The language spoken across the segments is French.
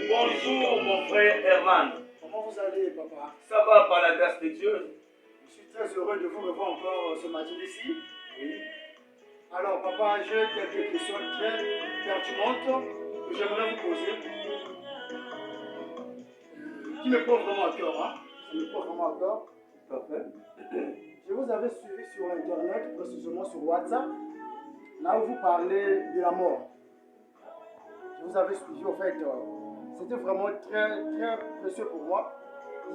Bonjour mon frère Herman. Comment vous allez, papa? Ça va par la grâce de Dieu? Je suis très heureux de vous revoir encore ce matin ici. Oui. Alors, papa, j'ai quelques questions très pertinentes que j'aimerais vous poser. Qui me portent vraiment à cœur, hein? Ça me porte vraiment à cœur. Tout à fait. Je vous avais suivi sur Internet, précisément sur WhatsApp, là où vous parlez de la mort. Je vous avais suivi, en fait, c'était vraiment très précieux pour moi.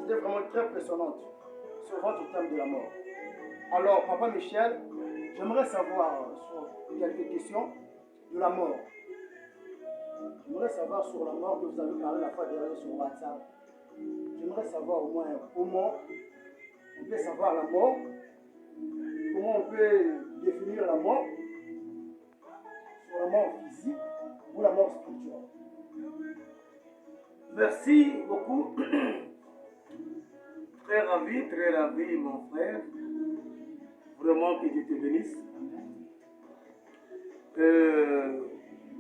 C'était vraiment très impressionnant sur votre thème de la mort. Alors, papa Michel, j'aimerais savoir sur quelques questions de la mort. J'aimerais savoir sur la mort que vous avez parlé la fois dernière sur WhatsApp. J'aimerais savoir au moins comment on peut savoir la mort, comment on peut définir la mort, sur la mort physique ou la mort spirituelle. Merci beaucoup. Très ravi, mon frère. Vraiment que Dieu te bénisse.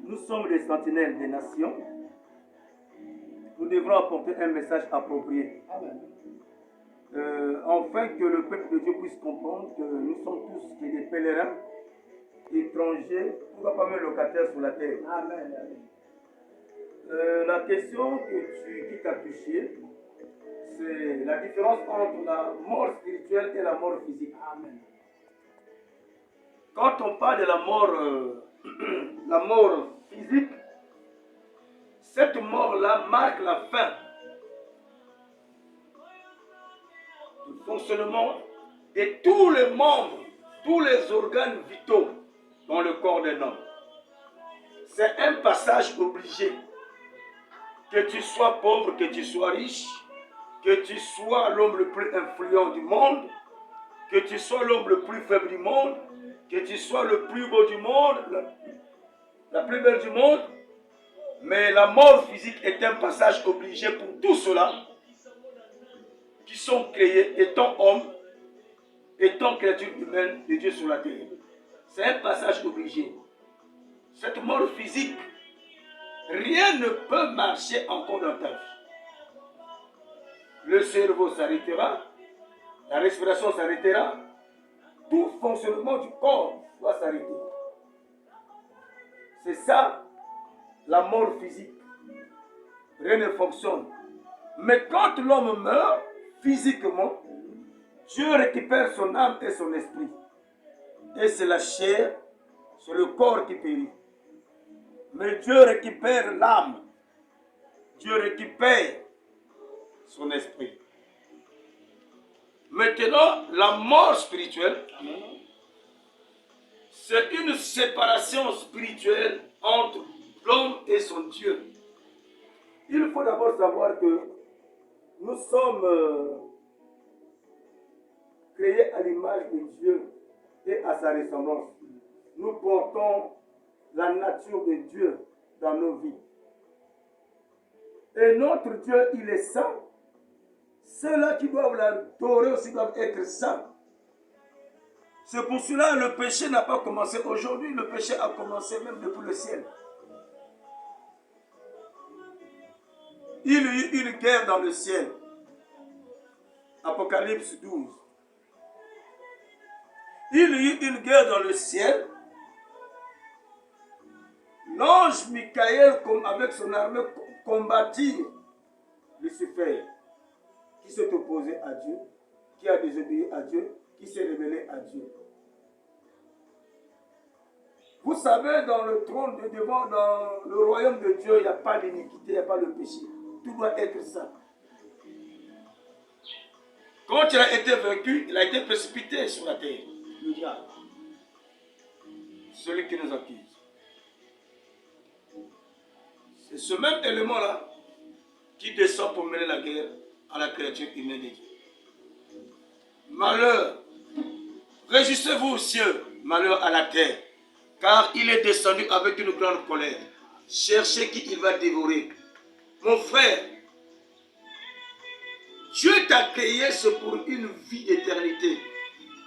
Nous sommes des sentinelles des nations. Nous devrons apporter un message approprié. Amen. Afin que le peuple de Dieu puisse comprendre que nous sommes tous des pèlerins, étrangers, pourquoi pas même locataires sur la terre. Amen. La question qui t'a touché, c'est la différence entre la mort spirituelle et la mort physique. Amen. Quand on parle de la mort physique, cette mort-là marque la fin du fonctionnement de tous les membres, tous les organes vitaux dans le corps d'un homme. C'est un passage obligé. Que tu sois pauvre, que tu sois riche, que tu sois l'homme le plus influent du monde, que tu sois l'homme le plus faible du monde, que tu sois le plus beau du monde, la plus belle du monde, mais la mort physique est un passage obligé pour tous ceux-là qui sont créés étant hommes, étant créatures humaines de Dieu sur la terre. C'est un passage obligé. Cette mort physique, rien ne peut marcher encore dans ta vie. Le cerveau s'arrêtera, la respiration s'arrêtera, tout fonctionnement du corps doit s'arrêter. C'est ça, la mort physique. Rien ne fonctionne. Mais quand l'homme meurt, physiquement, Dieu récupère son âme et son esprit. Et c'est la chair, c'est le corps qui périt. Mais Dieu récupère l'âme. Dieu récupère son esprit. Maintenant, la mort spirituelle, c'est une séparation spirituelle entre l'homme et son Dieu. Il faut d'abord savoir que nous sommes créés à l'image de Dieu et à sa ressemblance. Nous portons la nature de Dieu dans nos vies. Et notre Dieu, il est saint. Ceux-là qui doivent l'adorer aussi doivent être saints. C'est pour cela que le péché n'a pas commencé aujourd'hui. Le péché a commencé même depuis le ciel. Il y a eu une guerre dans le ciel. Apocalypse 12. Il y a eu une guerre dans le ciel. L'ange Michael, avec son armée, combattit Lucifer, qui s'est opposé à Dieu, qui a désobéi à Dieu, qui s'est rebellé à Dieu. Vous savez, dans le trône de devant, dans le royaume de Dieu, il n'y a pas d'iniquité, il n'y a pas de péché. Tout doit être saint. Quand il a été vaincu, il a été précipité sur la terre. Le diable. Celui qui nous accuse. C'est ce même élément-là qui descend pour mener la guerre à la créature humaine de Dieu. Malheur, réjouissez-vous aux cieux, malheur à la terre, car il est descendu avec une grande colère. Cherchez qui il va dévorer. Mon frère, Dieu t'a créé, c'est pour une vie d'éternité.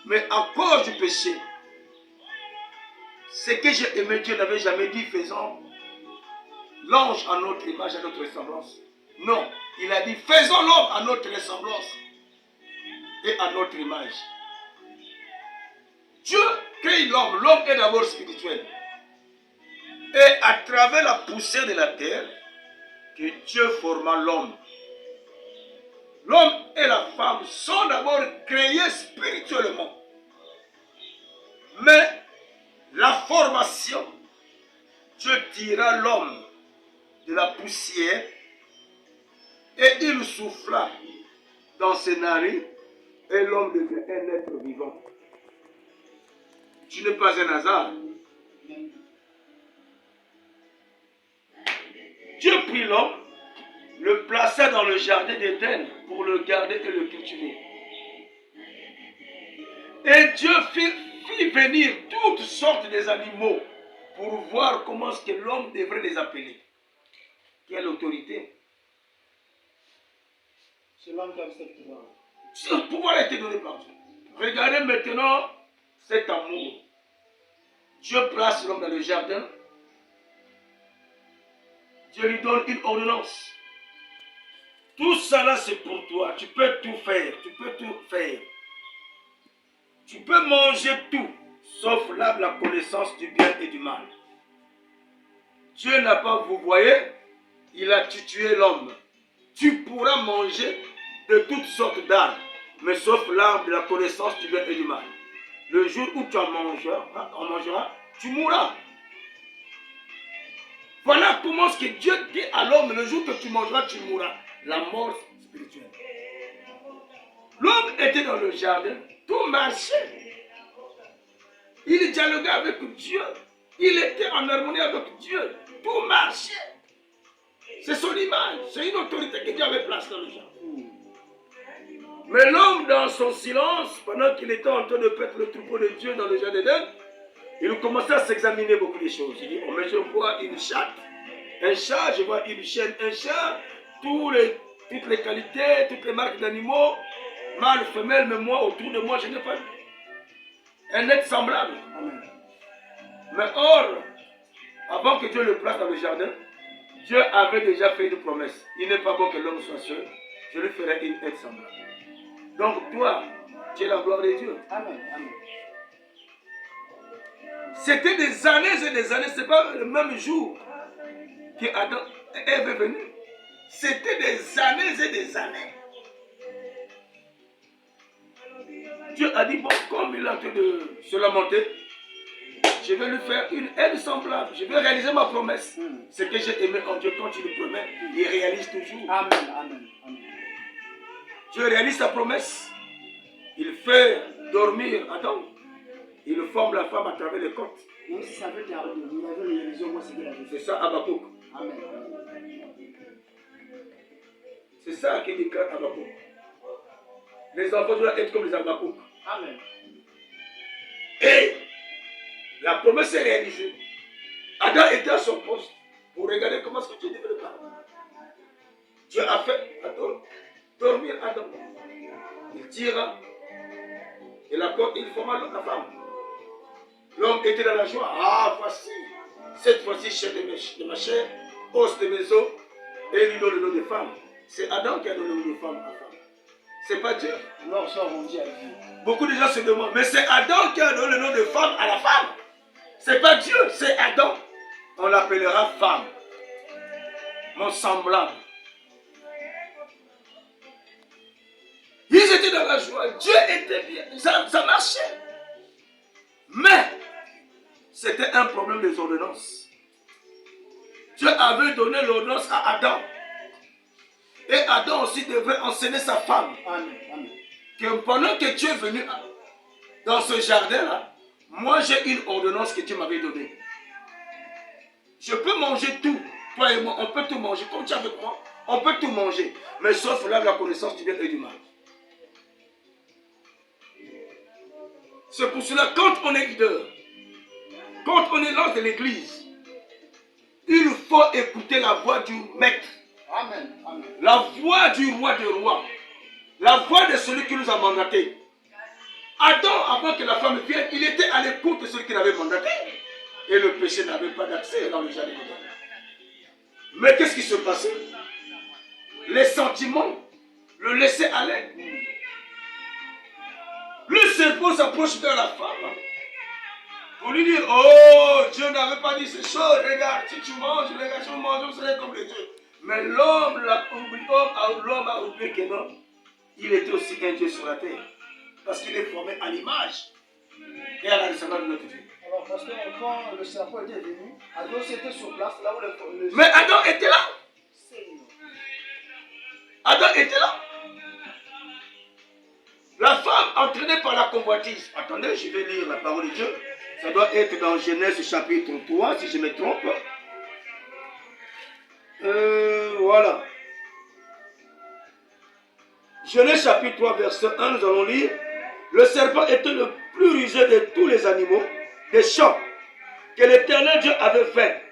Mais à cause du péché, ce que j'ai aimé, Dieu n'avait jamais dit, faisons l'ange à notre image, à notre ressemblance. Non, il a dit faisons l'homme à notre ressemblance et à notre image. Dieu crée l'homme. L'homme est d'abord spirituel. Et à travers la poussière de la terre, que Dieu forma l'homme. L'homme et la femme sont d'abord créés spirituellement. Mais la formation, Dieu tira l'homme de la poussière et il souffla dans ses narines et l'homme devient un être vivant. Tu n'es pas un hasard. Dieu prit l'homme, le plaça dans le jardin d'Éden pour le garder et le cultiver. Et Dieu fit venir toutes sortes d'animaux pour voir comment est-ce que l'homme devrait les appeler. Quelle autorité? C'est l'homme qui a cette pouvoir. Ce pouvoir a été donné par Dieu. Regardez maintenant cet amour. Dieu place l'homme dans le jardin. Dieu lui donne une ordonnance. Tout ça là c'est pour toi. Tu peux tout faire. Tu peux tout faire. Tu peux manger tout, sauf là la connaissance du bien et du mal. Dieu n'a pas, vous voyez, il a tué l'homme. Tu pourras manger de toutes sortes d'arbres, mais sauf l'arbre de la connaissance du bien et du mal. Le jour où tu en mangeras, tu mourras. Voilà comment ce que Dieu dit à l'homme, le jour que tu mangeras, tu mourras. La mort spirituelle. L'homme était dans le jardin, tout marchait. Il dialoguait avec Dieu. Il était en harmonie avec Dieu. Tout marchait. C'est son image. C'est une autorité que Dieu avait placée dans le jardin. Mais l'homme, dans son silence, pendant qu'il était en train de perdre le troupeau de Dieu dans le jardin d'Éden, il commençait à s'examiner beaucoup de choses. Il dit, oh, mais je vois une chatte, un chat, je vois une chienne, un chat, toutes les qualités, toutes les marques d'animaux, mâle, femelle, mais moi, autour de moi, je n'ai pas vu un être semblable. Amen. Mais or, avant que Dieu le place dans le jardin, Dieu avait déjà fait une promesse. Il n'est pas bon que l'homme soit seul. Je lui ferai une être semblable. Donc toi, tu es la gloire de Dieu. Amen. Amen. C'était des années et des années. Ce n'est pas le même jour qu'Adam et Ève est venu. C'était des années et des années. Dieu a dit, bon, comme il est en train de se lamenter, je vais lui faire une aide semblable. Je vais réaliser ma promesse. Ce que j'ai aimé en Dieu, quand il le promet, il réalise toujours. Amen. Amen. Amen. Dieu réalise sa promesse. Il fait dormir Adam. Il forme la femme à travers les côtes. Même si ça veut dire qu'il avait réalisé au moins ce qu'il avait fait. C'est ça, Habakkuk. Amen. C'est ça qui déclare Habakkuk. Les enfants doivent être comme les Habakkuk. Amen. Et la promesse est réalisée. Adam était à son poste pour regarder comment est-ce que Dieu devait le parler. Dieu a fait dormir Adam. Il tira et la côte, il forma la femme. L'homme était dans la joie. Ah, voici, cette fois-ci, chair de ma chair, os de mes os, et il lui donne le nom de femme. C'est Adam qui a donné le nom de femme à femme. C'est pas Dieu. Leurs sœurs ont dit à Dieu. Beaucoup de gens se demandent, mais c'est Adam qui a donné le nom de femme à la femme. C'est pas Dieu, c'est Adam. On l'appellera femme. Mon semblable. Ils étaient dans la joie. Dieu était bien. Ça marchait. Mais c'était un problème des ordonnances. Dieu avait donné l'ordonnance à Adam. Et Adam aussi devrait enseigner sa femme. Amen. Amen. Que pendant que Dieu est venu dans ce jardin-là, moi j'ai une ordonnance que Dieu m'avait donnée. Je peux manger tout. Toi et moi, on peut tout manger. Comme tu es avec moi, on peut tout manger. Mais sauf là la connaissance du bien et du mal. C'est pour cela, quand on est leader, quand on est l'ange de l'église, il faut écouter la voix du maître. Amen. Amen. La voix du roi des rois. La voix de celui qui nous a mandatés. Adam, avant que la femme vienne, il était à l'écoute de celui qui l'avait mandaté. Et le péché n'avait pas d'accès dans le jardin d'Éden. Mais qu'est-ce qui se passait? Les sentiments, le laisser aller. Le serpent s'approche vers la femme pour lui dire, oh, Dieu n'avait pas dit ces choses, regarde, si tu manges, regarde, si tu manges, vous serez comme les dieux. Mais l'homme a oublié que non, il était aussi un Dieu sur la terre. Parce qu'il est formé à l'image et à la ressemblance de notre Dieu. Alors, parce que quand le serpent était venu, Adam était sur place, là où le Mais Adam était là. Seigneur. Adam était là. La femme entraînée par la convoitise. Attendez, je vais lire la parole de Dieu. Ça doit être dans Genèse chapitre 3, si je me trompe. Voilà. Genèse chapitre 3, verset 1, nous allons lire. Le serpent était le plus rusé de tous les animaux des champs que l'Éternel Dieu avait fait.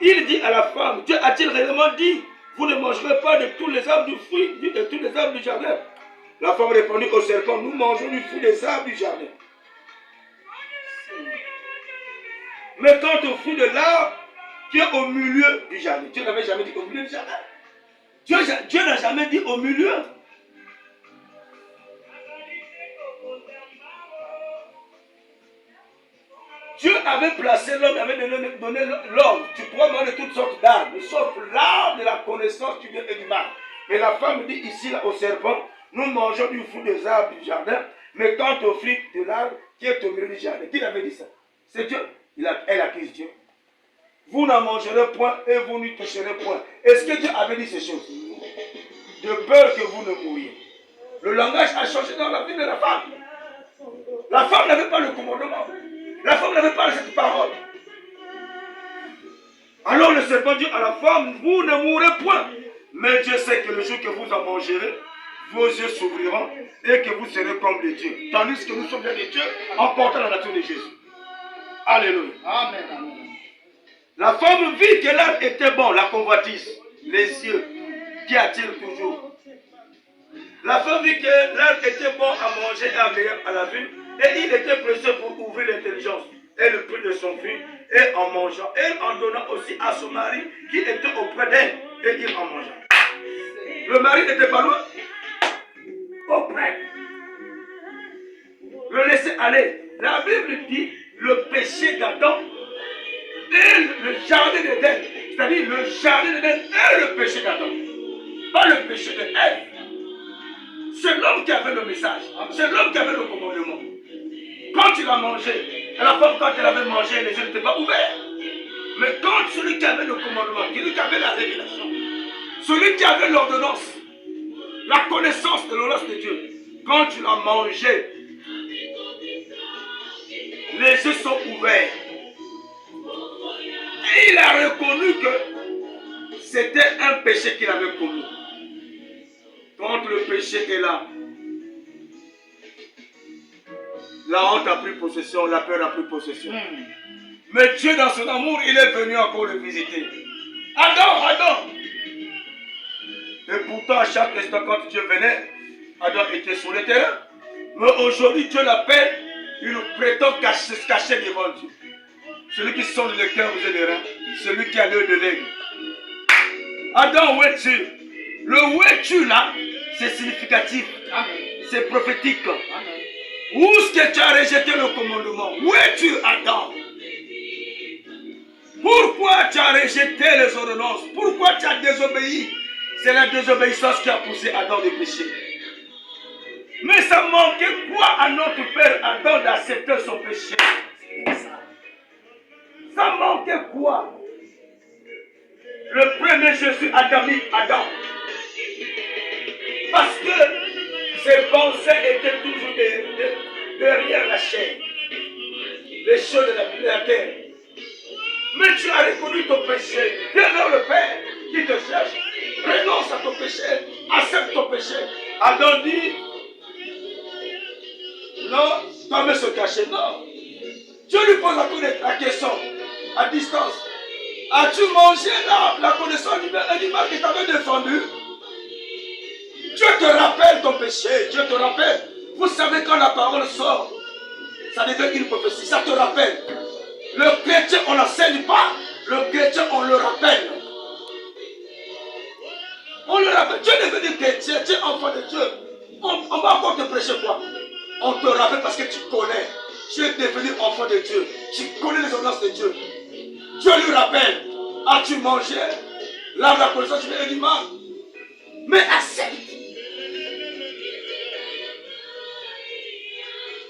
Il dit à la femme, Dieu a-t-il réellement dit, vous ne mangerez pas de tous les arbres du fruit, de tous les arbres du jardin? La femme répondit au serpent, nous mangeons du fruit des arbres du jardin. Mais quant au fruit de l'arbre qui est au milieu du jardin, Dieu n'avait jamais dit au milieu du jardin. Dieu n'a jamais dit au milieu. Dieu avait placé l'homme, avait donné l'homme. Tu pourras manger toutes sortes d'arbres, sauf l'arbre de la connaissance du bien et du mal. Mais la femme dit ici là, au serpent, nous mangeons du fruit des arbres du jardin, mais quant au fruit de l'arbre qui est au milieu du jardin. Qui avait dit ça? C'est Dieu. Elle accuse Dieu. Vous n'en mangerez point et vous n'y toucherez point. Est-ce que Dieu avait dit ces choses? De peur que vous ne mouriez. Le langage a changé dans la vie de la femme. La femme n'avait pas le commandement. La femme n'avait pas cette parole. Alors le serpent dit à la femme, vous ne mourrez point. Mais Dieu sait que le jour que vous en mangerez, vos yeux s'ouvriront et que vous serez comme les dieux. Tandis que nous sommes bien des dieux en portant la nature de Jésus. Alléluia. Amen. Amen. La femme vit que l'arbre était bon, la convoitise, les yeux qui attirent toujours. La femme vit que l'arbre était bon à manger et agréable à la vue, et il était précieux pour ouvrir l'intelligence. Elle le prit de son fruit, et en mangeant, elle en donna aussi à son mari qui était auprès d'elle, et il en mangea. Le mari n'était pas loin, auprès. Le laisser aller. La Bible dit le péché d'Adam et le jardin d'Éden. C'est-à-dire le jardin d'Éden et le péché d'Adam. Pas le péché de Ève. C'est l'homme qui avait le message. C'est l'homme qui avait le commandement. Quand il a mangé, la femme quand elle avait mangé, les yeux n'étaient pas ouverts. Mais quand celui qui avait le commandement, celui qui avait la révélation, celui qui avait l'ordonnance, la connaissance de l'ordonnance de Dieu, quand tu l'as mangé, les yeux sont ouverts. Et il a reconnu que c'était un péché qu'il avait commis. Quand le péché est là, la honte a pris possession, la peur a pris possession. Mais Dieu, dans son amour, il est venu encore le visiter. Adam! Et pourtant, à chaque instant, quand Dieu venait, Adam était sur le terrain. Mais aujourd'hui, Dieu l'appelle, il prétend se cacher devant Dieu. Celui qui sonde le cœur aux les reins, celui qui a l'œil de l'aigle. Adam, où es-tu? Le où es-tu là, c'est significatif. C'est prophétique. Amen. Où est-ce que tu as rejeté le commandement? Où es-tu, Adam? Pourquoi tu as rejeté les ordonnances? Pourquoi tu as désobéi? C'est la désobéissance qui a poussé Adam de pécher. Mais ça manquait quoi à notre père Adam d'accepter son péché? Ça manquait quoi? Le premier Jésus adamique, Adam. Parce que ses pensées étaient toujours derrière la chair. Les choses de la terre. Mais tu as reconnu ton péché. Viens vers le Père qui te cherche. Renonce à ton péché. Accepte ton péché. Adam dit, non, pas me se cacher. Non. Dieu lui pose la question à distance. As-tu mangé la connaissance du bien et du mal qui t'avait défendu? Dieu te rappelle ton péché. Dieu te rappelle. Vous savez quand la parole sort, ça devient une prophétie. Ça te rappelle. Le chrétien, on n'enseigne pas. Le chrétien, on le rappelle. On le rappelle, tu es devenu chrétien, tu es enfant de Dieu. On va encore te prêcher quoi? On te rappelle parce que tu connais. Tu es devenu enfant de Dieu. Tu connais les ordonnances de Dieu. Dieu lui rappelle. As-tu mangé l'arbre de la connaissance du bien et du mal? Mais accepte.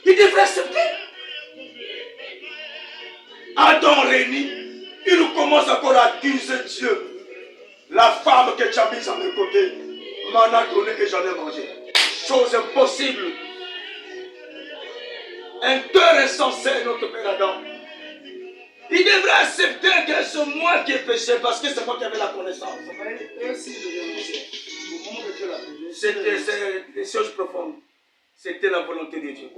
Il devrait accepter. Adam Rémi, il commence encore à accuser Dieu. La femme que tu as mise à mes côtés m'en a donné et j'en ai mangé. Chose impossible. Un cœur insensé, notre père Adam. Il devrait accepter que c'est moi qui ai péché parce que c'est moi qui avais la connaissance. C'était des choses profondes. C'était la volonté de Dieu.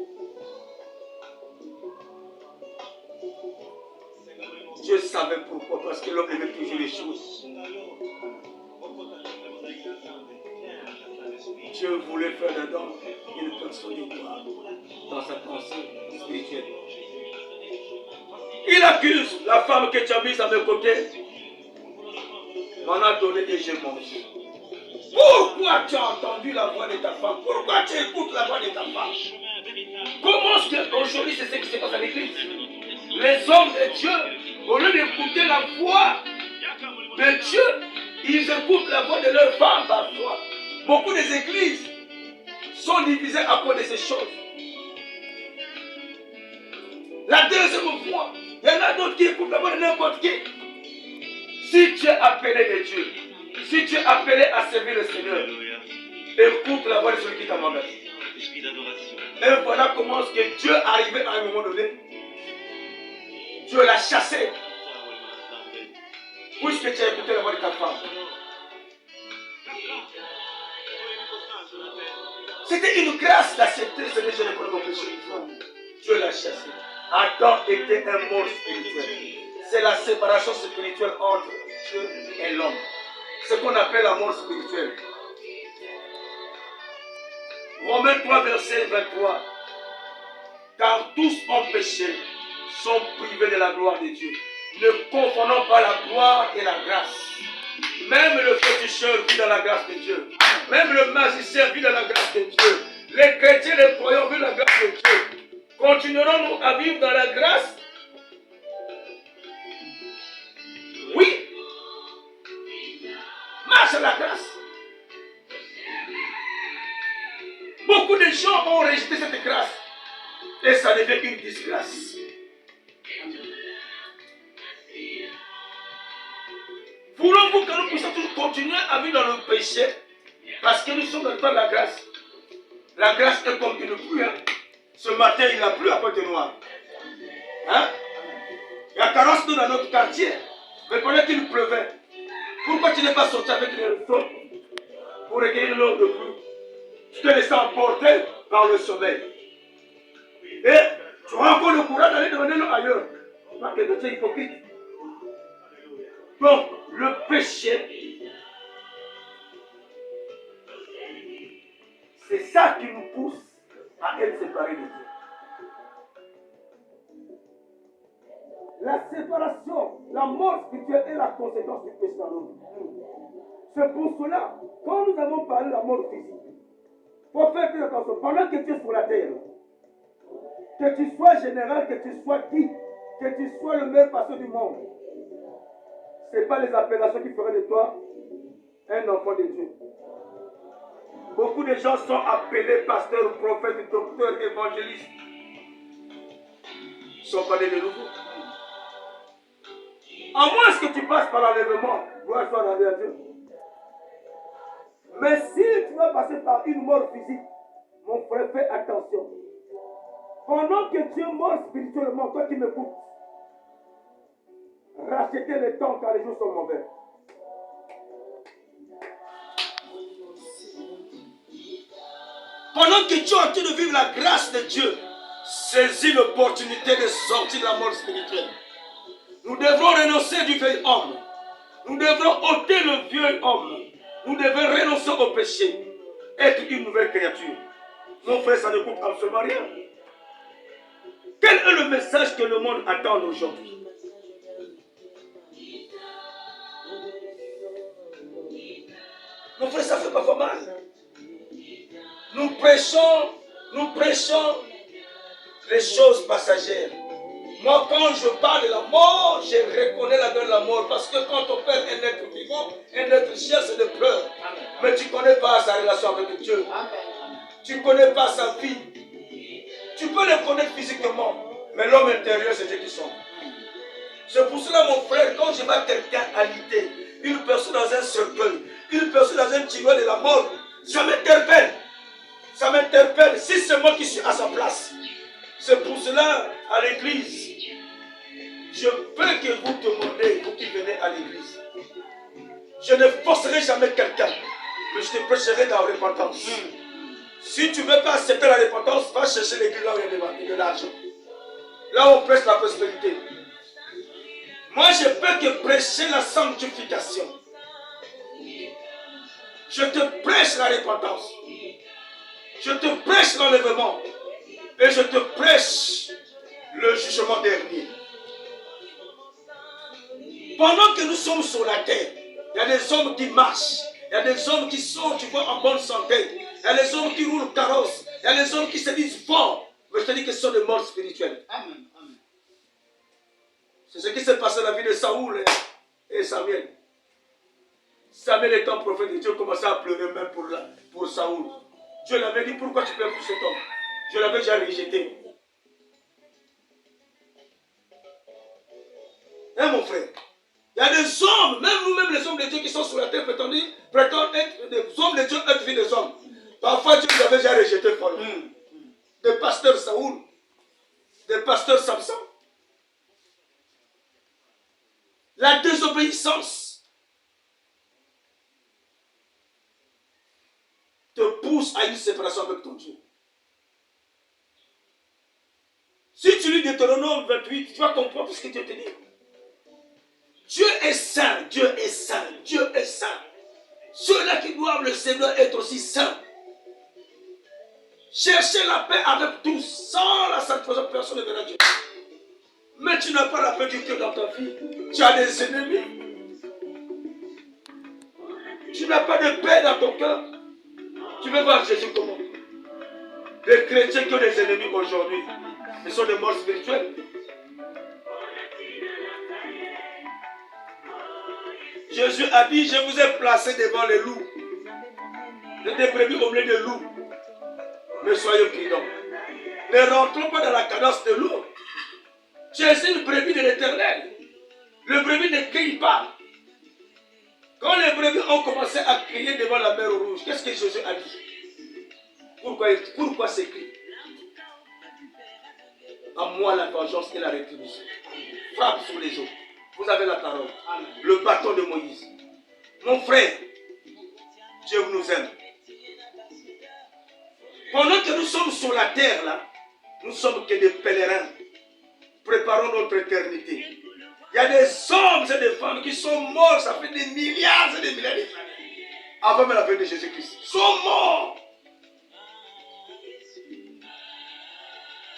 Dieu savait pourquoi, parce que l'homme aimait toujours les choses. Dieu voulait faire d'Adam une personne de gloire dans sa pensée spirituelle. Il accuse la femme que tu as mise à mes côtés. M'en a donné et j'ai mangé. Pourquoi tu as entendu la voix de ta femme? Pourquoi tu écoutes la voix de ta femme? Comment est-ce qu'aujourd'hui c'est ce qui se passe à l'église? Les hommes de Dieu, au lieu d'écouter la voix de Dieu, ils écoutent la voix de leur femme parfois. Beaucoup des églises sont divisées à cause de ces choses. La deuxième voix, il y en a d'autres qui écoutent la voix de n'importe qui. Si tu es appelé de Dieu, si tu es appelé à servir le Seigneur, écoute la voix de celui qui t'a mandaté. Et voilà comment est-ce que Dieu est arrivé à un moment donné. Dieu l'a chassé. Puisque tu as écouté la voix de ta femme. C'était une grâce d'accepter ce que je reconnais mon péché. Dieu l'a chassé. Adam était un mort spirituel. C'est la séparation spirituelle entre Dieu et l'homme. Ce qu'on appelle la mort spirituelle. Romains 3, verset 23. Car tous ont péché, sont privés de la gloire de Dieu. Ne confondons pas la gloire et la grâce. Même le féticheur vit dans la grâce de Dieu. Même le magicien vit dans la grâce de Dieu. Les chrétiens, les croyants vivent dans la grâce de Dieu. Continuerons-nous à vivre dans la grâce? Oui. Marche à la grâce. Beaucoup de gens ont rejeté cette grâce. Et ça devient une disgrâce. Voulons-vous que nous puissions toujours continuer à vivre dans le péché parce que nous sommes dans le temps de la grâce? La grâce est comme une pluie. Hein? Ce matin, il a plu à Pointe-Noire. Hein? Il y a 40 d'eau dans notre quartier. Mais pendant qu'il pleuvait, pourquoi tu n'es pas sorti avec le feu pour recueillir l'eau de pluie? Tu te laisses emporter par le sommeil. Et tu auras encore le courage d'aller demander l'eau ailleurs. Parce que tu es hypocrite. Donc, le péché, c'est ça qui nous pousse à être séparés de Dieu. La séparation, la mort spirituelle est la conséquence du péché dans notre vie. C'est pour cela, quand nous avons parlé de la mort physique, il faut faire très attention. Pendant que tu es sur la terre, que tu sois général, que tu sois qui, que tu sois le meilleur pasteur du monde, ce n'est pas les appellations qui feraient de toi un enfant de Dieu. Beaucoup de gens sont appelés pasteurs, prophètes, docteurs, évangélistes. Ils ne sont pas nés de nouveau. À moins que tu passes par l'enlèvement, gloire soit rendue à Dieu. Mais si tu vas passer par une mort physique, mon frère, fais attention. Pendant que tu es mort spirituellement, toi qui m'écoutes, rachetez le temps car les jours sont mauvais. Pendant que tu es en train de vivre la grâce de Dieu, saisis l'opportunité de sortir de la mort spirituelle. Nous devrons renoncer du vieil homme. Nous devrons ôter le vieux homme. Nous devons renoncer au péché. Être une nouvelle créature. Mon frère, ça ne coûte absolument rien. Quel est le message que le monde attend aujourd'hui? Mon frère, mal. Nous prêchons les choses passagères. Moi, quand je parle de la mort, je reconnais la gueule de la mort. Parce que quand on perd un être vivant, un être cher, c'est de pleurs. Mais tu ne connais pas sa relation avec Dieu. Tu ne connais pas sa vie. Tu peux le connaître physiquement. Mais l'homme intérieur, c'est Dieu qui sonne. C'est pour cela, mon frère, quand je vois quelqu'un alité, une personne dans un cercueil, une personne dans un tiroir de la mort, ça m'interpelle. Ça m'interpelle si c'est moi qui suis à sa place. C'est pour cela, à l'église, je peux que vous demandez, vous qui venez à l'église. Je ne forcerai jamais quelqu'un, mais je te prêcherai dans la repentance. Si tu ne veux pas accepter la repentance, va chercher l'église là où il y a de l'argent. Là où on prêche la prospérité. Moi, je peux que prêcher la sanctification. Je te prêche la repentance. Je te prêche l'enlèvement. Et je te prêche le jugement dernier. Pendant que nous sommes sur la terre, il y a des hommes qui marchent. Il y a des hommes qui sont, tu vois, en bonne santé. Il y a des hommes qui roulent carrosse. Il y a des hommes qui se disent forts. Mais je te dis que ce sont des morts spirituels. Amen. C'est ce qui s'est passé dans la vie de Saoul et Samuel. Samuel étant prophète de Dieu commençait à pleurer même pour Saoul. Dieu l'avait dit, pourquoi tu pleures pour cet homme? Je l'avais déjà rejeté. Hein, mon frère? Il y a des hommes, même nous-mêmes les hommes de Dieu qui sont sur la terre, prétendent être des hommes de Dieu, être fils des hommes. Parfois Dieu nous avait déjà rejeté follement. Des pasteurs Saoul, des pasteurs Samson. La désobéissance te pousse à une séparation avec ton Dieu. Si tu lis Deutéronome 28, tu vas comprendre ce que Dieu te dit. Dieu est saint, Dieu est saint, Dieu est saint. Ceux-là qui doivent le Seigneur être aussi saints. Cherchez la paix avec tous. Sans la sanctification, personne ne verra Dieu. Mais tu n'as pas la paix du cœur dans ta vie. Tu as des ennemis. Tu n'as pas de paix dans ton cœur. Tu veux voir Jésus comment? Les chrétiens qui ont des ennemis aujourd'hui, ils sont des morts spirituels. Jésus a dit, je vous ai placé devant les loups. Des brebis au milieu des loups. Mais soyez prudents. Ne rentrons pas dans la cadence de loup. Tu es une brebis de l'Éternel. Le brebis ne crie pas. Quand les brebis ont commencé à crier devant la mer Rouge, qu'est-ce que Jésus a dit? Pourquoi ces cris? À moi la vengeance et la rétribution. Frappe sur les eaux. Vous avez la parole. Le bâton de Moïse. Mon frère, Dieu nous aime. Pendant que nous sommes sur la terre, là, nous sommes que des pèlerins. Préparons notre éternité. Il y a des hommes et des femmes qui sont morts, ça fait des milliards et des milliards d'années. Avant même la venue de Jésus-Christ. Ils sont morts.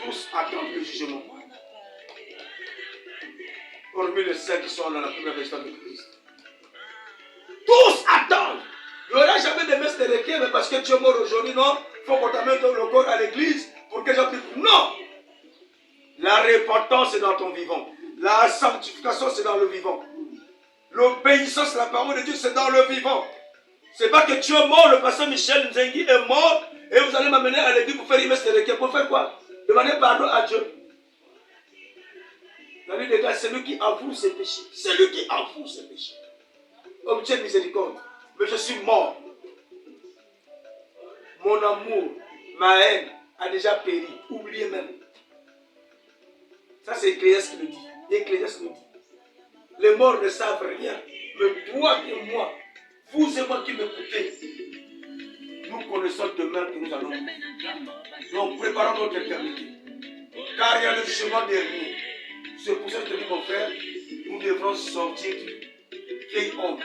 Tous attendent le jugement. Hormis les saints qui sont dans la première version de Christ. Tous attendent. Il n'y aura jamais de messe de requiem, mais parce que tu es mort aujourd'hui, non? Il faut qu'on t'amène le corps à l'église pour que les gens puissent. Non! La repentance est dans ton vivant. La sanctification, c'est dans le vivant. L'obéissance à la parole de Dieu, c'est dans le vivant. C'est pas que tu es mort, le pasteur Michel Nzengi est mort, et vous allez m'amener à l'église pour faire une messe de requiem. Pour faire quoi? Demander pardon à Dieu. La vie des gars, c'est lui qui avoue ses péchés. C'est lui qui avoue ses péchés. Obtient miséricorde. Mais je suis mort. Mon amour, ma haine a déjà péri. Oubliez même. Ça, c'est Ecclésiaste qui le dit. Ecclésiaste le dit. Les morts ne savent rien. Mais toi et moi, vous et moi qui m'écoutez, nous connaissons demain que nous allons. Donc, préparons notre éternité. Car il y a le jugement dernier. C'est pour ça que je te dis, mon frère, nous devrons sortir du vieil homme.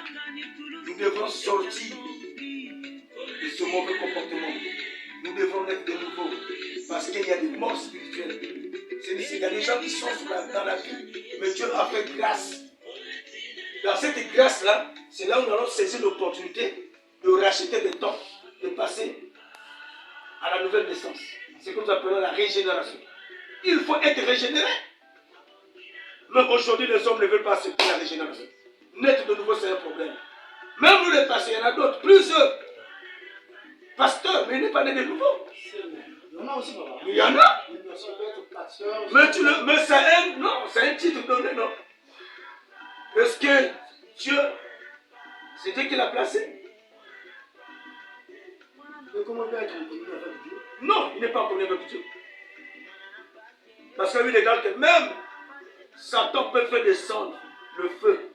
Nous devrons sortir de ce mauvais comportement. Nous devrons être de nouveau. Parce qu'il y a des morts spirituelles. Il y a des gens qui sont dans la vie, mais Dieu a fait grâce. Dans cette grâce-là, c'est là où nous allons saisir l'opportunité de racheter le temps, de passer à la nouvelle naissance. C'est ce que nous appelons la régénération. Il faut être régénéré. Mais aujourd'hui, les hommes ne veulent pas accepter la régénération. Naître de nouveau, c'est un problème. Même nous les pasteurs, il y en a d'autres, plusieurs pasteurs, mais il n'est pas né de nouveau. Il y en a aussi, papa. Il y en a. Une personne peut être pasteur. Mais c'est un titre donné, non? Est-ce que Dieu, c'est Dieu qui l'a placé? Mais comment peut être en communion avec Dieu? Non, il n'est pas en communion avec Dieu. Parce que lui, il regarde que même Satan peut faire descendre le feu,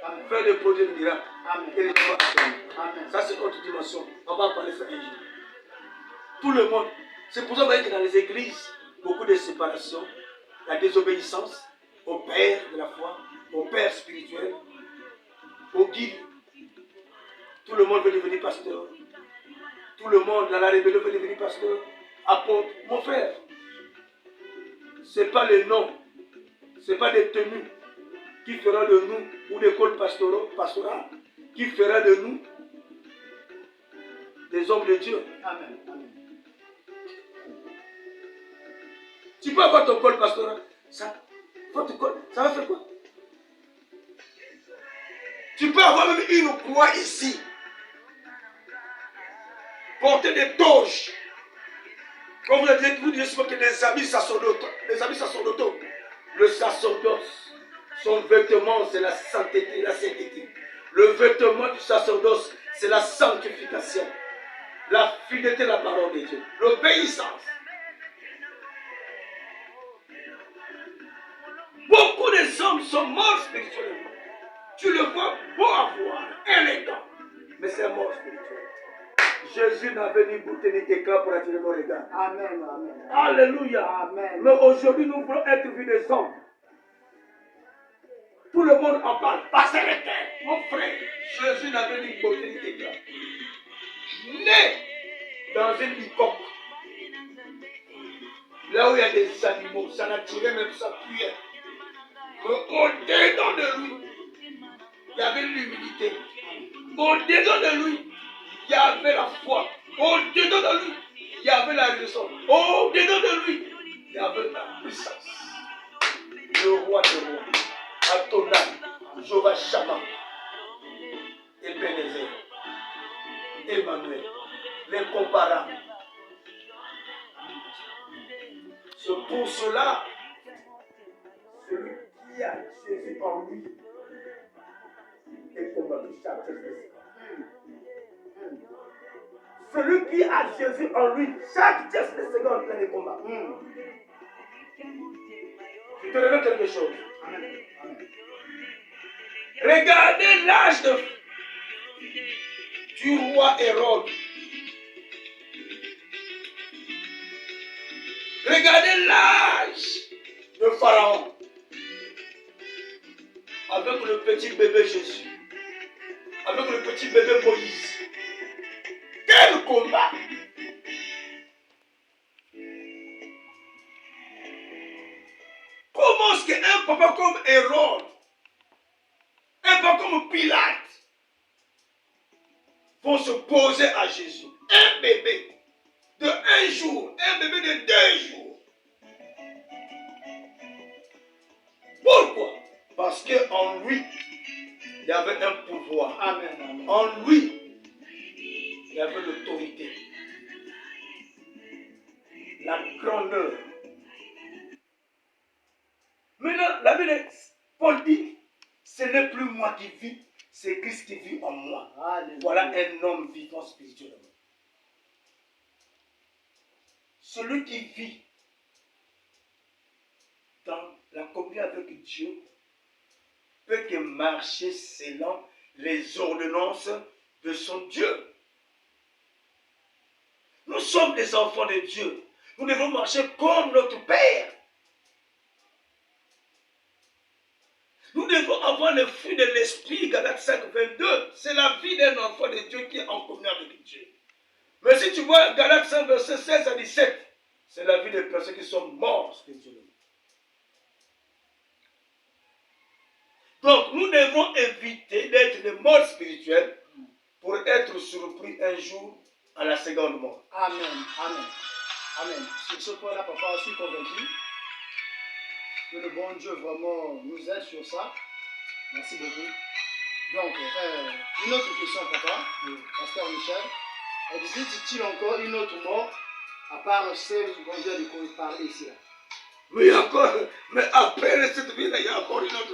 Amen. faire des produits de miracles. Amen. Et les gens vont attendre. Amen. Ça, c'est autre dimension. On va en parler ça un jour. Tout le monde. C'est pour ça que dans les églises, beaucoup de séparation, la désobéissance au père de la foi, au père spirituel, au guide. Tout le monde veut devenir pasteur. Tout le monde dans la rébellion veut devenir pasteur. Apôtre. Mon frère, ce n'est pas le nom, ce n'est pas des tenues qui fera de nous, ou l'école pastorale, qui fera de nous des hommes de Dieu. Amen. Amen. Tu peux avoir ton col pastoral, votre col, ça va faire quoi? Tu peux avoir même une croix ici, porter des toges. Comme vous dites souvent que les habits sacerdotaux, le sacerdoce, son vêtement, c'est la sainteté, la sainteté. Le vêtement du sacerdoce, c'est la sanctification, la fidélité à la parole de Dieu, l'obéissance. Beaucoup des hommes sont morts spirituellement. Tu le vois beau à voir, élégant, mais c'est mort spirituel. Jésus n'avait ni beauté ni éclat pour attirer nos regards. Amen. Amen. Alléluia. Amen. Mais aujourd'hui, nous voulons être vus des hommes. Tout le monde en parle. Pas s'arrêter. Mon frère, Jésus n'avait ni beauté ni éclat. Né dans une bicoque. Là où il y a des animaux, ça n'attirait même sa puère. Mais au-dedans de lui, il y avait l'humilité. Au-dedans de lui, il y avait la foi. Au-dedans de lui, il y avait la raison. Au-dedans de lui, il y avait la puissance. Le roi des rois, Adonai, Jéhovah Shammah, Ebenezer, Emmanuel, l'incomparable. C'est pour cela, celui qui a Jésus en lui est combattu chaque test. Celui qui a Jésus en lui, chaque test de seconde, il a des combats. Je te révèle quelque chose. Regardez l'âge du roi Hérode. Regardez l'âge de Pharaon. Avec le petit bébé Jésus. Avec le petit bébé Moïse. Quel combat! Comment est-ce qu'un papa comme Hérode, un papa comme Pilate, vont se poser à Jésus? Un bébé de 1 jour, un bébé de 2 jours. Pourquoi? Parce qu'en lui, il y avait un pouvoir. Amen. Amen. En lui, il y avait l'autorité, la grandeur. Maintenant, la Bible, Paul dit, ce n'est plus moi qui vis, c'est Christ qui vit en moi. Alléluia. Voilà un homme vivant spirituellement. Celui qui vit dans la communion avec Dieu peut que marcher selon les ordonnances de son Dieu. Nous sommes des enfants de Dieu. Nous devons marcher comme notre Père. Nous devons avoir le fruit de l'esprit, Galates 5, 22. C'est la vie d'un enfant de Dieu qui est en communion avec Dieu. Mais si tu vois Galates 5, verset 16 à 17, c'est la vie des personnes qui sont mortes spirituellement. Donc, nous devons éviter d'être des morts spirituels pour être surpris un jour à la seconde mort. Amen. Amen. Amen. Sur ce point-là, papa, je suis convaincu que le bon Dieu vraiment nous aide sur ça. Merci beaucoup. Donc, une autre question, papa, pasteur Michel. Existe-t-il encore une autre mort à part celle qu'on vient de parler ici là? Mais après cette vie-là, il y a encore une autre.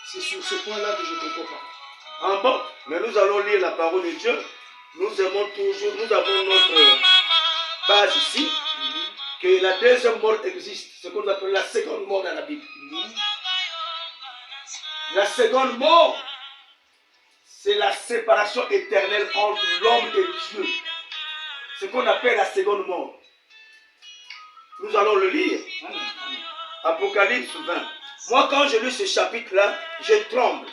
C'est sur ce point-là que je ne comprends pas. Ah bon? Mais nous allons lire la parole de Dieu. Nous aimons toujours, nous avons notre base ici, que la deuxième mort existe, ce qu'on appelle la seconde mort dans la Bible. La seconde mort, c'est la séparation éternelle entre l'homme et Dieu. Ce qu'on appelle la seconde mort. Nous allons le lire. Apocalypse 20. Moi, quand je lis ce chapitre-là, je tremble.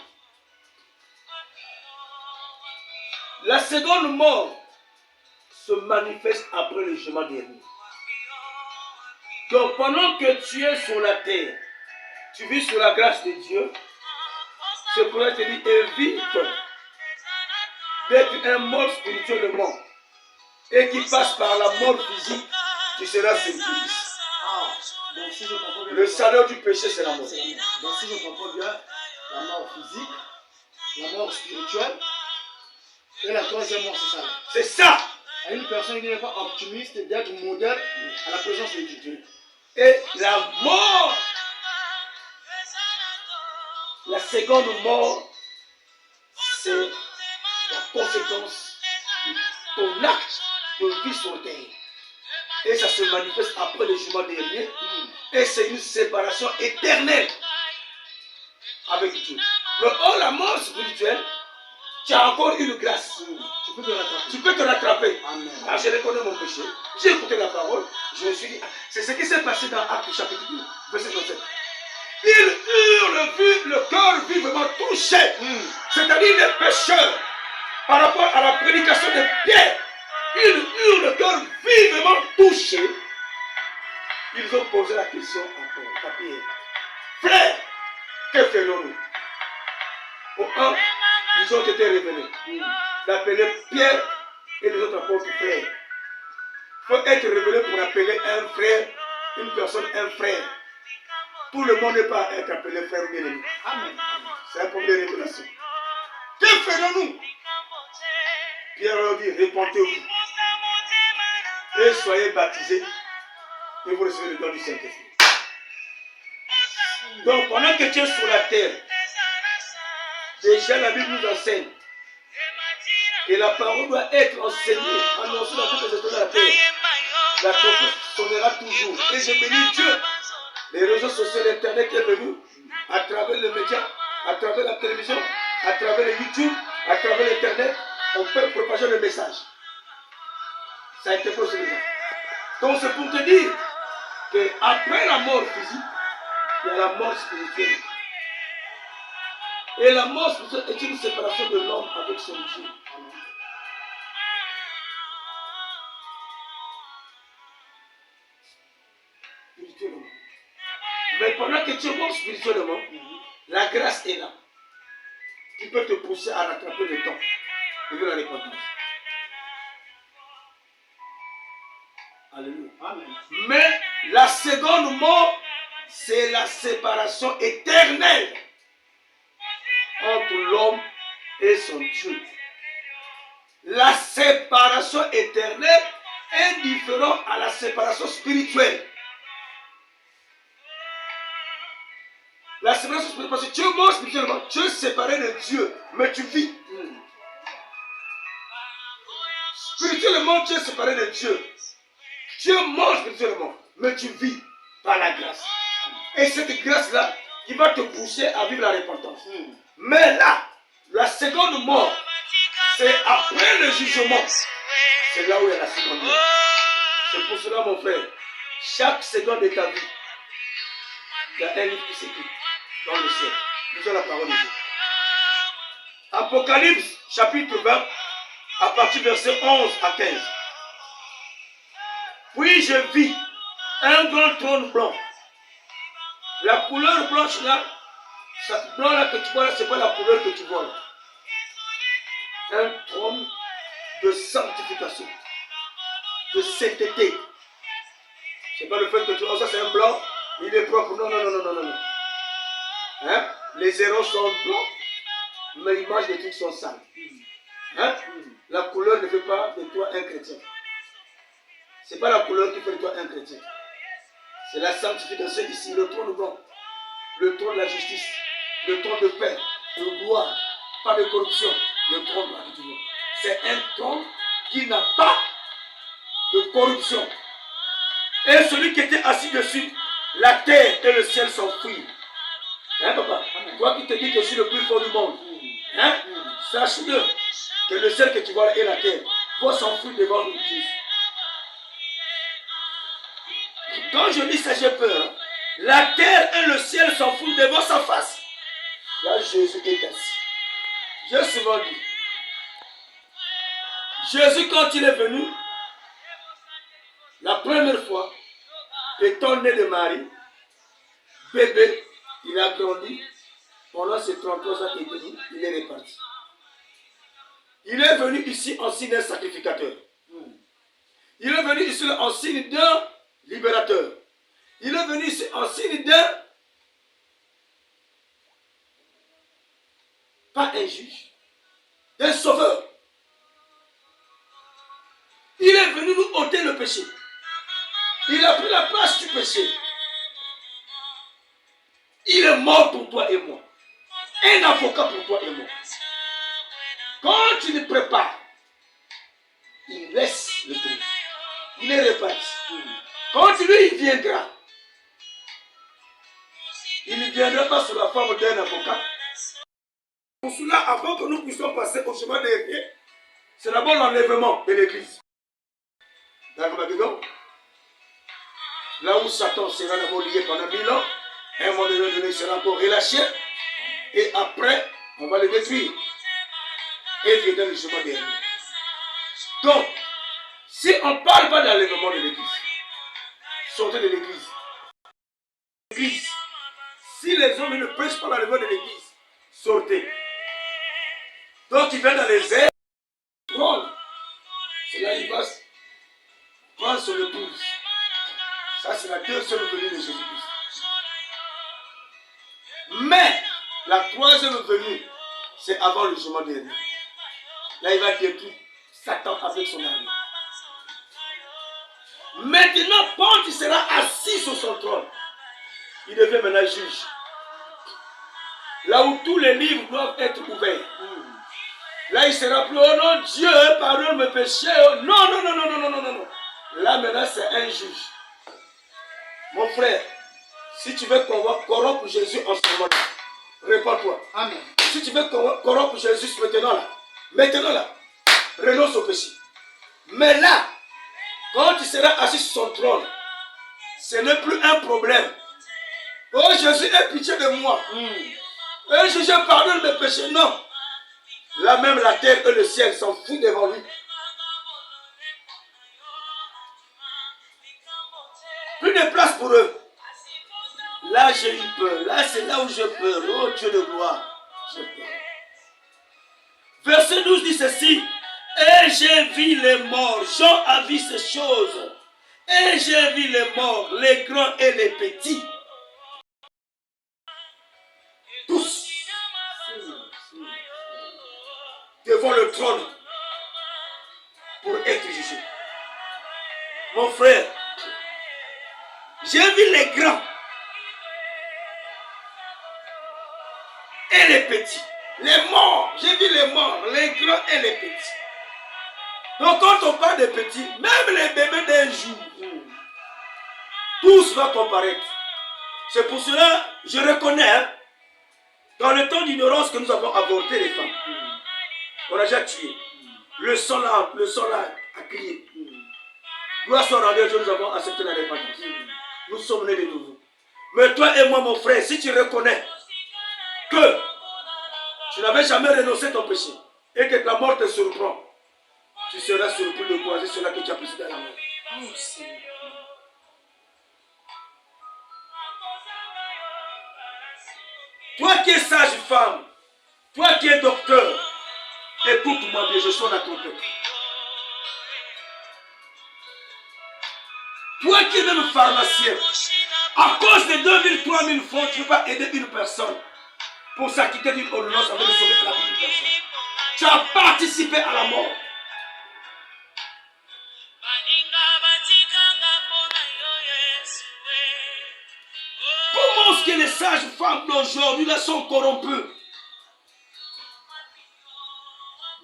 La seconde mort se manifeste après le jugement dernier. Donc, pendant que tu es sur la terre, tu vis sous la grâce de Dieu, c'est pour te dire, évite d'être un mort spirituellement et qui passe par la mort physique, tu seras sécurisé. Donc, si je comprends bien, le salaire du péché, c'est la mort. Donc, si je comprends bien, la mort physique, la mort spirituelle et la troisième mort, c'est ça. C'est ça. À une personne qui n'est pas optimiste d'être modèle à la présence de Dieu. Et la mort, la seconde mort, c'est la conséquence de ton acte de vie sur terre. Et ça se manifeste après le jugement dernier. Et c'est une séparation éternelle avec Dieu. Mais la mort spirituelle, tu as encore une grâce. Tu peux te rattraper. Amen. Alors j'ai reconnu mon péché. J'ai écouté la parole. Je me suis dit, c'est ce qui s'est passé dans Actes chapitre 2, verset 27. Il hurle, le cœur vivement touché. C'est-à-dire les pécheurs, par rapport à la prédication de Pierre, ils hurlent, le cœur vivement touché. Ils ont posé la question à Pierre. Frère, que faisons-nous? Au un, ils ont été révélés. D'appeler Pierre et les autres apôtres frères. Il faut être révélé pour appeler un frère, une personne, un frère. Tout le monde n'est pas être appelé frère ou bien-aimé. Amen. C'est un problème de révélation. Que faisons-nous? Pierre leur dit, répentez-vous et soyez baptisés et vous recevez le don du Saint-Esprit. Donc pendant que tu es sur la terre, déjà la Bible nous enseigne que la parole doit être enseignée, annoncée dans toutes les étoiles de la terre. La trompette sonnera toujours. Et je bénis Dieu. Les réseaux sociaux, l'Internet est venu à travers les médias, à travers la télévision, à travers les YouTube, à travers l'Internet. On peut propager le message. Ça a été possible. Donc c'est pour te dire qu'après la mort physique, il y a la mort spirituelle. Et la mort spirituelle est une séparation de l'homme avec son Dieu. Spirituellement. Mais pendant que tu es mort spirituellement, la grâce est là. Qui peut te pousser à rattraper le temps et de la repentance. Alléluia. Amen. Mais la seconde mort, c'est la séparation éternelle entre l'homme et son Dieu. La séparation éternelle est différente à la séparation spirituelle. La séparation spirituelle, parce que tu es mort spirituellement, tu es séparé de Dieu, mais tu vis. Spirituellement, tu es séparé de Dieu. Tu es mort spirituellement, mais tu vis par la grâce. Et cette grâce-là qui va te pousser à vivre la repentance. Mais là, la seconde mort, c'est après le jugement. C'est là où il y a la seconde mort. C'est pour cela, mon frère, chaque seconde de ta vie, il y a un livre qui s'écrit dans le ciel. Lisons la parole de Dieu. Apocalypse, chapitre 20, à partir du verset 11 à 15. Puis je vis un grand trône blanc. La couleur blanche là, blanc là que tu vois là, c'est pas la couleur que tu vois là. un trône de sanctification, de sainteté. Ce n'est pas le fait que tu vois, ça c'est un blanc, il est propre. Non, non, non, non, non, non. Hein? Les erreurs sont blancs, mais l'image des trucs sont sales. Hein? La couleur ne fait pas de toi un chrétien. Ce n'est pas la couleur qui fait de toi un chrétien. C'est la sanctification ici, le trône blanc, le trône de la justice, le trône de paix, de gloire, pas de corruption, le trône blanc que tu vois. C'est un trône qui n'a pas de corruption. Et celui qui était assis dessus, la terre et le ciel s'enfuient. Hein, papa? Toi qui te dis que je suis le plus fort du monde, hein? Sache-le que le ciel que tu vois et la terre vont s'enfuir devant nous. Quand je dis ça, j'ai peur. Hein? La terre et le ciel s'enfuient devant sa face. Là, Jésus est assis. J'ai souvent dit, Jésus, quand il est venu, la première fois, étant né de Marie, bébé, il a grandi. Pendant ces 33 ans et demi, il est reparti. Il est venu ici en signe d'un sacrificateur. Il est venu ici en signe d'un libérateur. Il est venu ici en signe d'un... Pas un juge, d'un sauveur. Il est venu nous ôter le péché. Il a pris la place du péché. Il est mort pour toi et moi. Un avocat pour toi et moi. Quand tu le prépares, il laisse le pays. Il est reparti. Quand lui il viendra, il ne viendra pas sous la forme d'un avocat. Pour cela, avant que nous puissions passer au chemin des pieds, c'est d'abord l'enlèvement de l'église. Dans la Bible, là où Satan sera d'abord lié pendant 1000 ans, à un moment donné, il sera encore relâché, et après, on va le détruire. Et il viendra le chemin dernier. Donc, si on ne parle pas d'enlèvement de l'église, sortez de l'église. L'église. Si les hommes ne prêchent pas l'enlèvement de l'église, sortez. Donc, il vient dans les airs, c'est là il va prendre son épouse. Ça, c'est la deuxième venue de Jésus-Christ. Mais, la troisième venue, c'est avant le jugement dernier. Là, il va détruire Satan avec son armée. Maintenant, quand il sera assis sur son trône, il devient maintenant juge. Là où tous les livres doivent être ouverts. Là, il sera plus, oh non, Dieu, pardonne mes péchés. Non, non, non, non, non, non, non, non. Là, maintenant, c'est un juge. Mon frère, si tu veux corrompre Jésus en ce moment-là, réponds-toi. Amen. Si tu veux corrompre Jésus maintenant là, renonce au péché. Mais là, quand tu seras assis sur son trône, ce n'est plus un problème. Oh Jésus, aie pitié de moi. Et Jésus, pardonne mes péchés. Non. Là même la terre et le ciel s'en foutent devant lui. Plus de place pour eux. Là j'ai eu peur. Là c'est là où je pleure. Oh Dieu de gloire. Je pleure. Verset 12 dit ceci. Et j'ai vu les morts. Jean a vu ces choses. Et j'ai vu les morts, les grands et les petits. Tous. Devant le trône. Pour être jugés. Mon frère. J'ai vu les grands. Et les petits. Les morts. J'ai vu les morts, les grands et les petits. Donc quand on parle des petits, même les bébés d'un jour, tous vont comparaître. C'est pour cela, je reconnais, hein, dans le temps d'ignorance que nous avons avorté les femmes, on a déjà tué. Le sang là a crié. Gloire soit rendue à Dieu, nous avons accepté la repentance. Nous sommes nés de nouveau. Mais toi et moi, mon frère, si tu reconnais que tu n'avais jamais renoncé ton péché et que ta mort te surprend, tu seras surpris de croiser cela que tu as précédé à la mort. Toi qui es sage femme, toi qui es docteur, Écoute-moi bien, je sonne à ton cœur. Toi qui es même pharmacien, à cause de 2000, 3000 francs, tu ne peux pas aider une personne pour s'acquitter d'une ordonnance afin de sauver la vie d'une personne. Tu as participé à la mort. Comment est-ce que les sages femmes d'aujourd'hui là sont corrompues?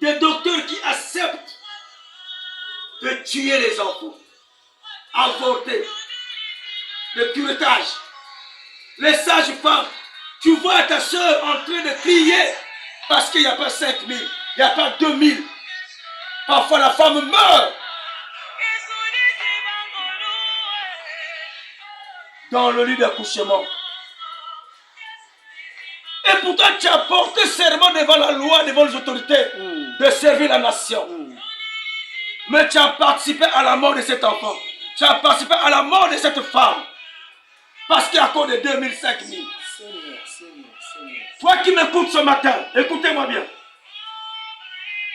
Des docteurs qui acceptent de tuer les enfants, avorter, le curettage. Les sages femmes, tu vois ta soeur en train de crier parce qu'il n'y a pas 5000, il n'y a pas 2000. Parfois la femme meurt dans le lit d'accouchement. Et pourtant tu as porté serment devant la loi, devant les autorités, de servir la nation. Mais tu as participé à la mort de cet enfant. Tu as participé à la mort de cette femme. Parce qu'il y a encore de 2000, 5000. Toi qui m'écoutes ce matin, écoutez-moi bien.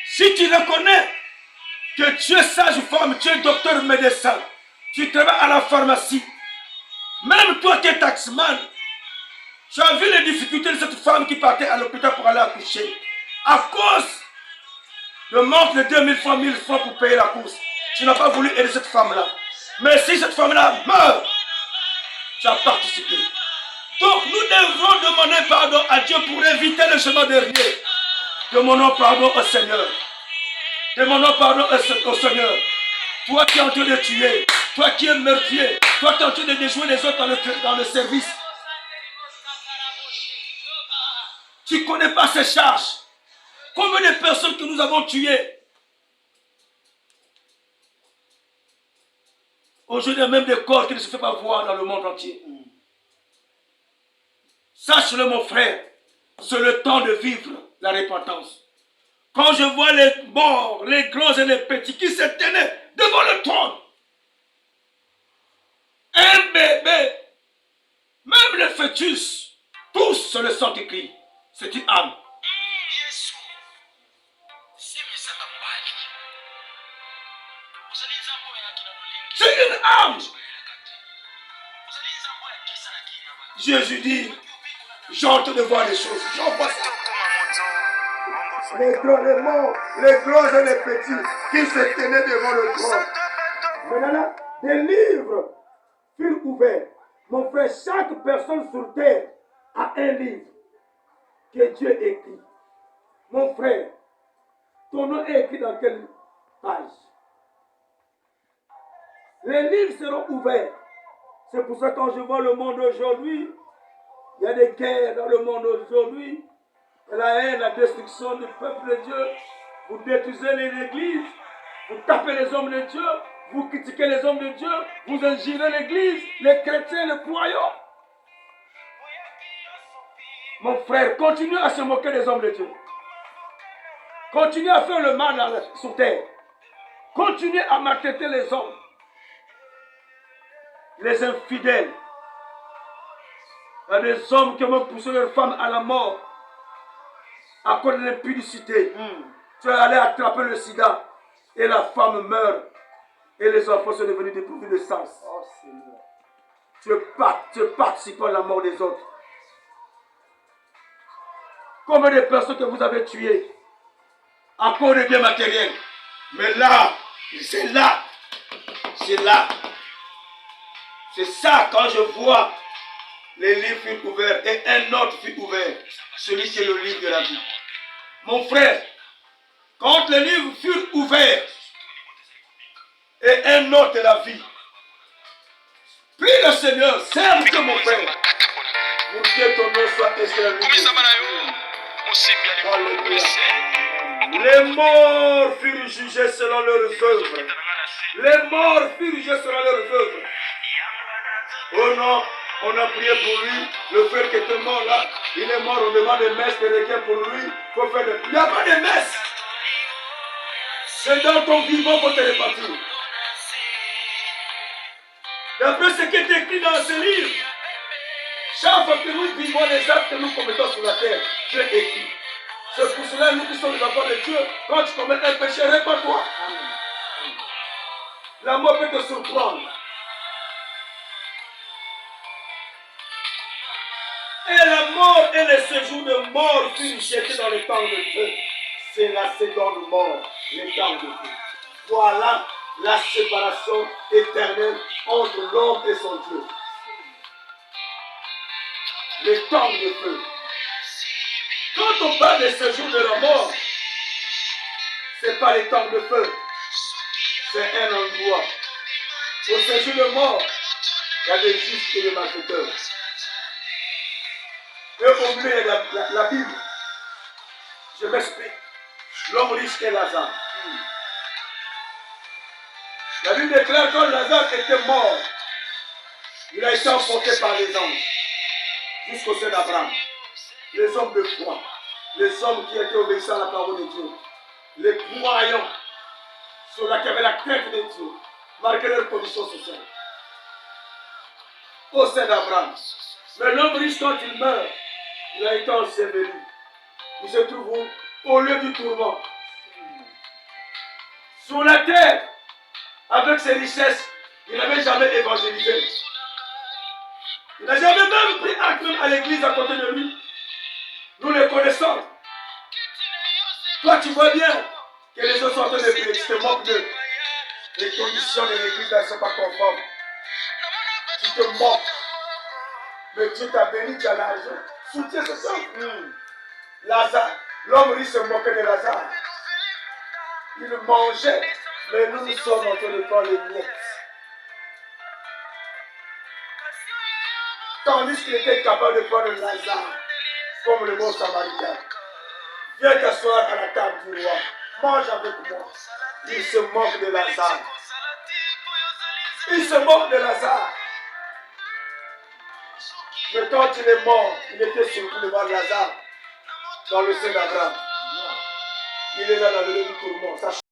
Si tu reconnais que tu es sage-femme, tu es docteur médecin, tu travailles à la pharmacie, même toi qui es taxman, tu as vu les difficultés de cette femme qui partait à l'hôpital pour aller accoucher. À cause de manque de 2000 francs, 1000 francs pour payer la course, tu n'as pas voulu aider cette femme-là. Mais si cette femme-là meurt, tu as participé. Donc nous devrons demander pardon à Dieu pour éviter le chemin dernier. Demandons pardon au Seigneur. Demandons pardon au Seigneur. Toi qui es en train de tuer, toi qui es meurtrier, toi qui es en train de déjouer les autres dans le service. Tu ne connais pas ces charges. Combien de personnes que nous avons tuées? Aujourd'hui, il y a même des corps qui ne se font pas voir dans le monde entier. Sache-le, mon frère, c'est le temps de vivre la repentance. Quand je vois les morts, les grands et les petits qui se tenaient devant le trône, un bébé, même le fœtus, tous se le sont écrit. C'est une âme. C'est une âme. Jésus dit, j'ai entendu de voir des choses. J'en vois ça. Les grands, les morts, les grands et les petits qui se tenaient devant le trône. Maintenant, des livres furent ouverts. Mon frère, chaque personne sur terre a un livre que Dieu écrit. Mon frère, ton nom est écrit dans quelle page? Les livres seront ouverts. C'est pour ça que quand je vois le monde aujourd'hui, il y a des guerres dans le monde aujourd'hui. La haine, la destruction du peuple de Dieu. Vous détruisez l'église, vous tapez les hommes de Dieu, vous critiquez les hommes de Dieu, vous injurez l'église, les chrétiens, les croyants. Mon frère, continue à se moquer des hommes de Dieu. Continue à faire le mal sur terre. Continue à maltraiter les hommes. Les infidèles. Il y a des hommes qui vont pousser leurs femmes à la mort à cause de l'impudicité. Tu es allé attraper le sida et la femme meurt et les enfants sont devenus dépourvus de sens. Oh, tu participes à la mort des autres. Combien de personnes que vous avez tuées à cause des biens matériels? Mais là, c'est là. C'est ça quand je vois les livres furent ouverts et un autre fut ouvert, celui qui est le livre de la vie. Mon frère, quand les livres furent ouverts et un autre de la vie, prie le Seigneur, serve Dieu mon frère, pour que ton nom soit éternel. Alléluia. Les morts furent jugés selon leurs œuvres. Les morts furent jugés selon leurs œuvres. Oh non, on a prié pour lui, le frère qui était mort là, il est mort, on demande des messes, des requêtes pour lui, il faut faire il n'y a pas de messe. C'est dans ton vivant pour te répartir. D'après ce qui est écrit dans ce livre, chaque fois que nous vivons les actes que nous commettons sur la terre, Dieu écrit. C'est pour cela, nous qui sommes les enfants de Dieu, quand tu commets un péché, répands-toi. La mort peut te surprendre. Et la mort et les séjours de mort furent jetés dans le temps de feu. C'est la seconde mort, le temps de feu. Voilà la séparation éternelle entre l'homme et son Dieu. Le temps de feu. Quand on parle des séjours de la mort, ce n'est pas le temps de feu. C'est un endroit. Au séjour de mort, il y a des justes et des malfaiteurs. Et au milieu, il y a la Bible. Je m'explique. L'homme riche et Lazare. La Bible déclare quand Lazare était mort, il a été emporté par les anges jusqu'au sein d'Abraham. Les hommes de foi, les hommes qui étaient obéissants à la parole de Dieu, les croyants sur laquelle avait la crainte de Dieu, malgré leur condition sociale. Au sein d'Abraham. Mais l'homme riche, quand il meurt, il a été enseveli. Il se trouve au lieu du tourment. Sur la terre, avec ses richesses, il n'avait jamais évangélisé. Il n'a jamais même pris acte à l'église à côté de lui. Nous les connaissons. Toi, tu vois bien que les autres sont en train de prier. Tu te moques d'eux. Les conditions de l'église ne sont pas conformes. Tu te moques. Mais Dieu t'a béni, tu as l'argent. Soutiens ce homme. Lazare, l'homme riche se moquait de Lazare. Il mangeait, mais nous sommes en train de prendre les miettes. Tandis qu'il était capable de prendre Lazare, comme le bon samaritain. Viens t'asseoir à la table du roi. Mange avec moi. Il se moque de Lazare. Il se moque de Lazare. Mais quand il est mort, il était surpris de voir Lazare dans le sein d'Abraham. Il est là dans le lieu du tourment.